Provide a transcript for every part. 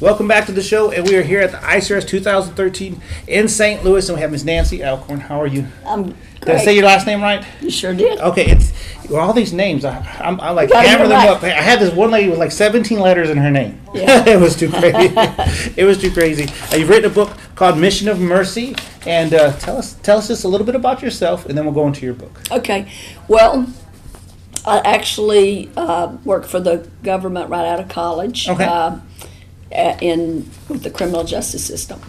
Welcome back to the show, and we are here at the ICRS 2013 in St. Louis, and we have Miss Nancy Alcorn. How are you? I'm great. Did I say your last name right? You sure did. Okay, all these names. I'm like hammering them up. I had this one lady with like 17 letters in her name. Yeah. It was too crazy. It was too crazy. You've written a book called Mission of Mercy, and tell us just a little bit about yourself, and then we'll go into your book. Okay. Well, I actually worked for the government right out of college. Okay. With the criminal justice system.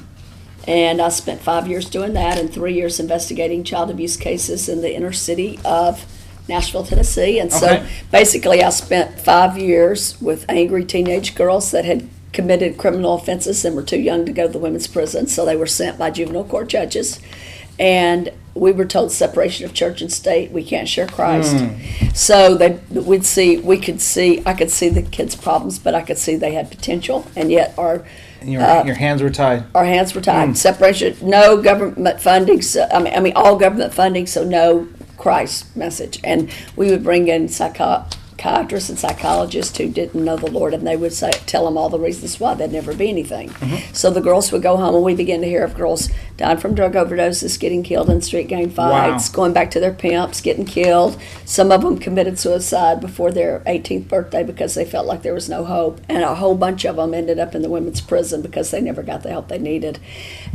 And I spent 5 years doing that and 3 years investigating child abuse cases in the inner city of Nashville, Tennessee. And so basically I spent 5 years with angry teenage girls that had committed criminal offenses and were too young to go to the women's prison, so they were sent by juvenile court judges. And we were told separation of church and state. We can't share Christ. So I could see the kids' problems, but I could see they had potential, and yet your hands were tied. Our hands were tied. Separation, no government funding. So, I mean, all government funding, so no Christ message. And we would bring in psychiatrists and psychologists who didn't know the Lord, and they would tell them all the reasons why there'd never be anything. So the girls would go home, and we began to hear of girls dying from drug overdoses, getting killed in street gang fights, going back to their pimps, getting killed. Some of them committed suicide before their 18th birthday because they felt like there was no hope, and a whole bunch of them ended up in the women's prison because they never got the help they needed.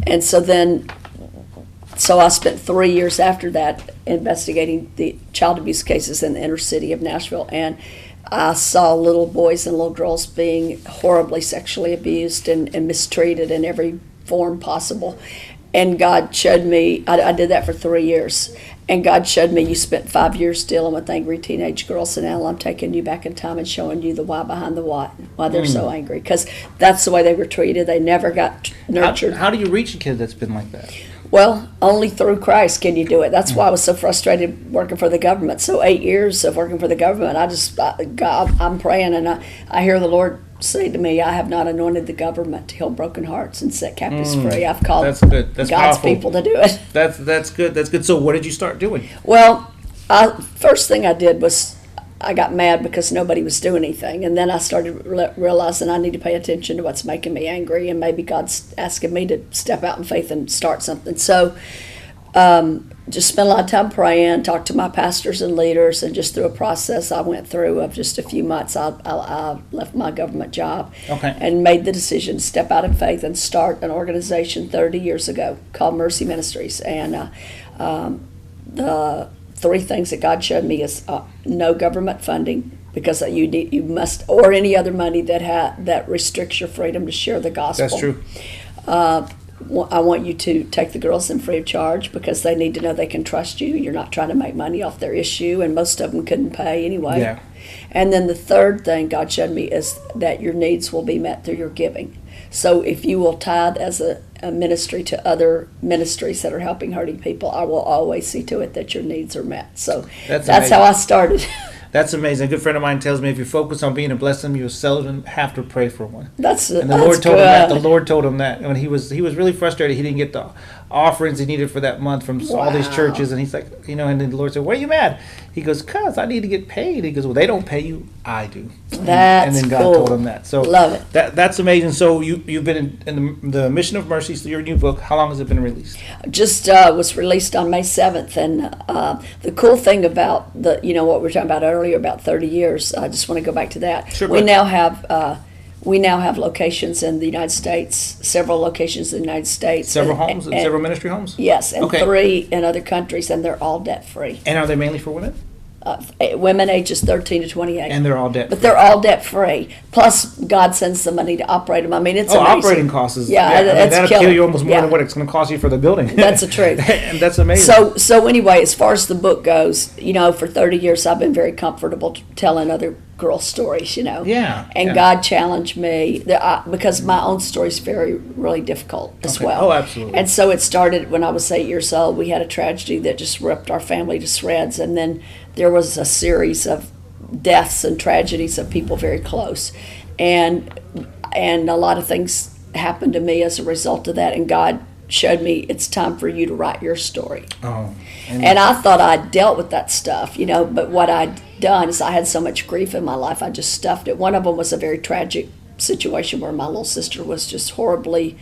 And so I spent 3 years after that investigating the child abuse cases in the inner city of Nashville, and I saw little boys and little girls being horribly sexually abused and mistreated in every form possible. And God showed me, I did that for 3 years, and God showed me, you spent 5 years dealing with angry teenage girls, and now I'm taking you back in time and showing you the why behind the what, why they're so angry, because that's the way they were treated. They never got nurtured. How do you reach a kid that's been like that? Well, only through Christ can you do it. That's why I was so frustrated working for the government. So 8 years of working for the government, I'm praying, and I hear the Lord say to me, I have not anointed the government to heal broken hearts and set captives free. I've called God's powerful people to do it. That's good. So what did you start doing? Well, first thing I did was I got mad because nobody was doing anything, and then I started realizing I need to pay attention to what's making me angry, and maybe God's asking me to step out in faith and start something. So just spent a lot of time praying, talked to my pastors and leaders, and just through a process I went through of just a few months, I left my government job and made the decision to step out in faith and start an organization 30 years ago called Mercy Ministries. And the three things that God showed me is no government funding, because you must, or any other money that restricts your freedom to share the gospel. That's true. I want you to take the girls in free of charge, because they need to know they can trust you. You're not trying to make money off their issue, and most of them couldn't pay anyway. Yeah. And then the third thing God showed me is that your needs will be met through your giving. So if you will tithe as a ministry to other ministries that are helping hurting people, I will always see to it that your needs are met. So that's how I started. That's amazing. A good friend of mine tells me if you focus on being a blessing, you'll seldom have to pray for one. And the Lord told him that. The Lord told him that when he was really frustrated. He didn't get the offerings he needed for that month from all these churches, and he's like, and then the Lord said, "Why are you mad?" He goes, "'Cause I need to get paid." He goes, "Well, they don't pay you, I do." And then God told him that. So love it. That's amazing. So you've been in the Mission of Mercy. So your new book. How long has it been released? Just was released on May 7th, and the cool thing about what we were talking about earlier about 30 years. I just want to go back to that. Sure. We now have locations in the United States, several locations in the United States. Several homes, and several ministry homes? Yes, and 3 in other countries, and they're all debt-free. And are they mainly for women? Women ages 13 to 28. And they're all debt-free. But they're all debt-free. Plus, God sends the money to operate them. I mean, it's amazing. Operating costs is... Yeah, that'll kill you almost more than what it's going to cost you for the building. That's the truth. And that's amazing. So anyway, as far as the book goes, for 30 years I've been very comfortable telling other girl stories, Yeah. And God challenged me because my own story is really difficult as well. Oh, absolutely. And so it started when I was 8 years old. We had a tragedy that just ripped our family to shreds, and then there was a series of deaths and tragedies of people very close, and a lot of things happened to me as a result of that. And God showed me, it's time for you to write your story. Oh. And I thought I'd dealt with that stuff, but what I'd done is I had so much grief in my life, I just stuffed it. One of them was a very tragic situation where my little sister was just horribly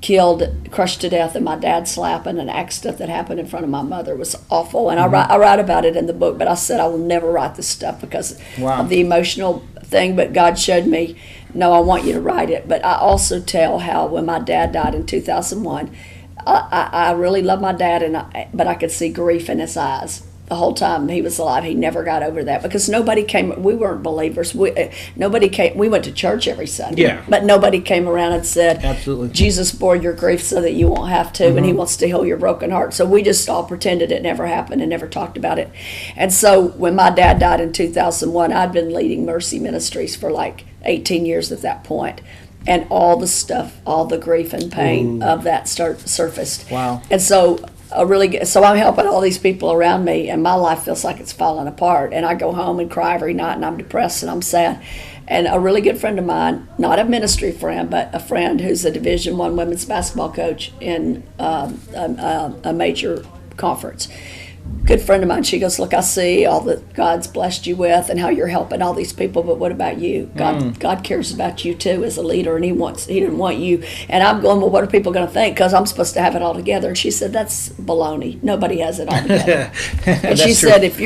killed, crushed to death, and my dad slapping, an accident that happened in front of my mother was awful. And I write about it in the book, but I said I will never write this stuff because of the emotional thing. But God showed me, no, I want you to write it. But I also tell how when my dad died in 2001, I really loved my dad, but I could see grief in his eyes. The whole time he was alive, he never got over that because nobody came. We weren't believers. Nobody came. We went to church every Sunday, but nobody came around and said, "Absolutely, Jesus bore your grief so that you won't have to, and He wants to heal your broken heart." So we just all pretended it never happened and never talked about it. And so when my dad died in 2001, I'd been leading Mercy Ministries for like 18 years at that point, and all the stuff, all the grief and pain of that surfaced. Wow! And so. So I'm helping all these people around me, and my life feels like it's falling apart. And I go home and cry every night, and I'm depressed and I'm sad. And a really good friend of mine, not a ministry friend, but a friend who's a Division I women's basketball coach in a major conference. Good friend of mine, she goes, look, I see all that God's blessed you with and how you're helping all these people, but what about you? God cares about you too as a leader, and He didn't want you. And I'm going, well, what are people going to think? Because I'm supposed to have it all together. And she said, that's baloney. Nobody has it all together. And she said, if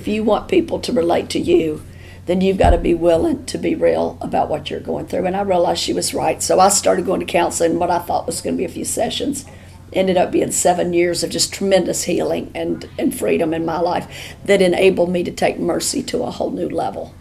you want people to relate to you, then you've got to be willing to be real about what you're going through. And I realized she was right. So I started going to counseling. What I thought was going to be a few sessions ended up being 7 years of just tremendous healing and freedom in my life that enabled me to take Mercy to a whole new level.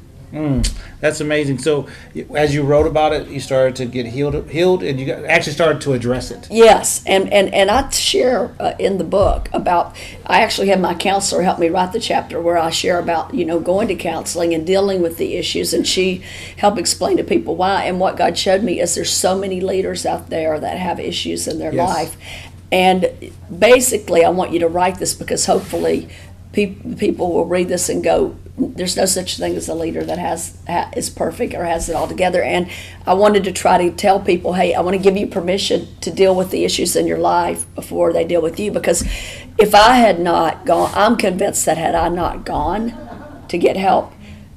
That's amazing. So as you wrote about it, you started to get healed, and you actually started to address it. Yes, and I share in the book about, I actually had my counselor help me write the chapter where I share about, going to counseling and dealing with the issues, and she helped explain to people why. And what God showed me is there's so many leaders out there that have issues in their life. And basically, I want you to write this because hopefully people will read this and go, there's no such thing as a leader that is perfect or has it all together. And I wanted to try to tell people, hey, I want to give you permission to deal with the issues in your life before they deal with you. Because if I had not gone, I'm convinced that had I not gone to get help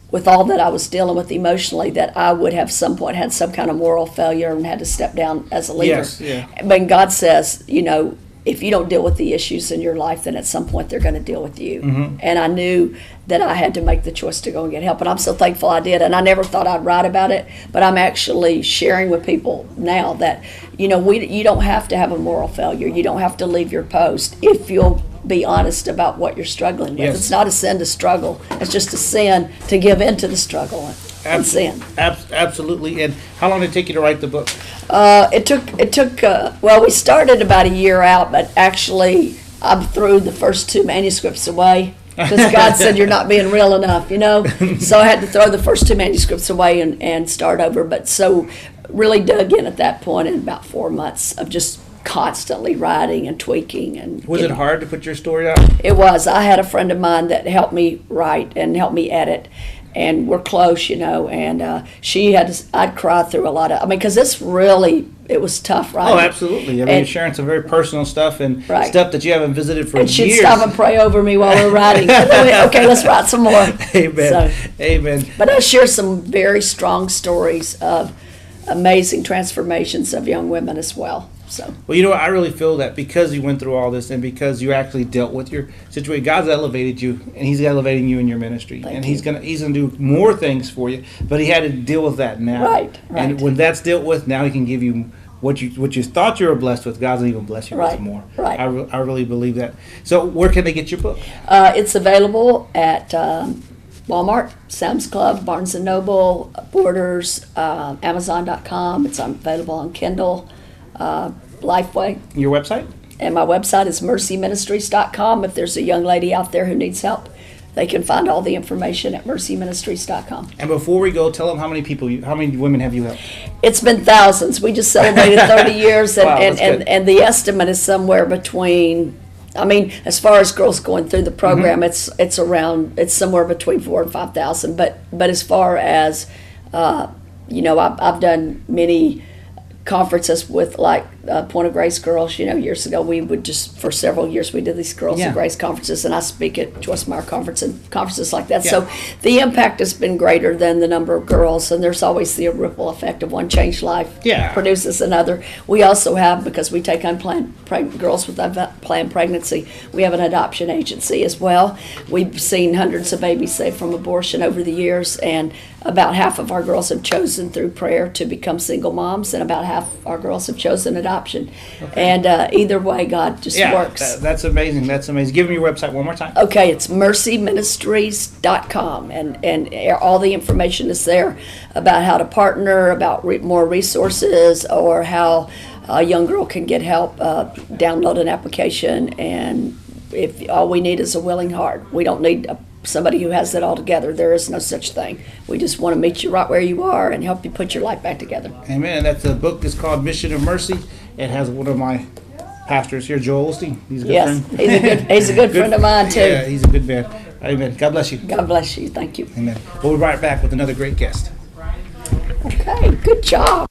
with all that I was dealing with emotionally, that I would have some point had some kind of moral failure and had to step down as a leader. Yes, yeah. But God says, if you don't deal with the issues in your life, then at some point they're going to deal with you. And I knew that I had to make the choice to go and get help. And I'm so thankful I did. And I never thought I'd write about it, but I'm actually sharing with people now that, you don't have to have a moral failure. You don't have to leave your post if you'll be honest about what you're struggling with. It's not a sin to struggle. It's just a sin to give in to the struggle and sin. Absolutely. And how long did it take you to write the book? It took. Well, we started about a year out, but actually I threw the first 2 manuscripts away because God said you're not being real enough, So I had to throw the first 2 manuscripts away and start over. But so really dug in at that point in about 4 months of just constantly writing and tweaking. And was it hard to put your story out? It was. I had a friend of mine that helped me write and helped me edit, and we're close, and she had to, I'd cry through a lot of, because it was tough writing. Oh, absolutely. You're sharing some very personal stuff and stuff that you haven't visited for years. And she'd stop and pray over me while we're writing. Okay, let's write some more. Amen. Amen. But I share some very strong stories of amazing transformations of young women as well. So. Well, I really feel that because you went through all this and because you actually dealt with your situation, God's elevated you, and He's elevating you in your ministry. Thank and you. He's gonna do more things for you, but He had to deal with that now. Right. And when that's dealt with, now He can give you what you thought you were blessed with. God's gonna even bless you with more. Right. I really believe that. So where can they get your book? It's available at Walmart, Sam's Club, Barnes & Noble, Borders, Amazon.com. It's available on Kindle. Lifeway. Your website? And my website is mercyministries.com. If there's a young lady out there who needs help, they can find all the information at mercyministries.com. And before we go, tell them how many women have you helped? It's been thousands. We just celebrated 30 years, and, Wow, and the estimate is somewhere between, as far as girls going through the program, it's somewhere between 4,000 and 5,000. But as far as, I've done many conferences with like Point of Grace girls. Years ago we would for several years we did these Girls of Grace conferences, and I speak at Joyce Meyer conference and conferences like that. So the impact has been greater than the number of girls, and there's always the ripple effect of one changed life produces another. We also have, because we take unplanned girls with unplanned pregnancy, we have an adoption agency as well. We've seen hundreds of babies saved from abortion over the years, and about half of our girls have chosen through prayer to become single moms, and about half our girls have chosen adoption. And either way, God just works. That's amazing. That's amazing. Give me your website one more time. Okay, it's mercyministries.com, and all the information is there about how to partner, about more resources, or how a young girl can get help. Download an application, and if all we need is a willing heart. We don't need somebody who has it all together. There is no such thing. We just want to meet you right where you are and help you put your life back together. Amen. That's a book that's called Mission of Mercy. It has one of my pastors here, Joel Osteen. He's a good friend. He's a good friend of mine too. Yeah, he's a good man. Amen. God bless you. God bless you. Thank you. Amen. We'll be right back with another great guest. Okay, good job.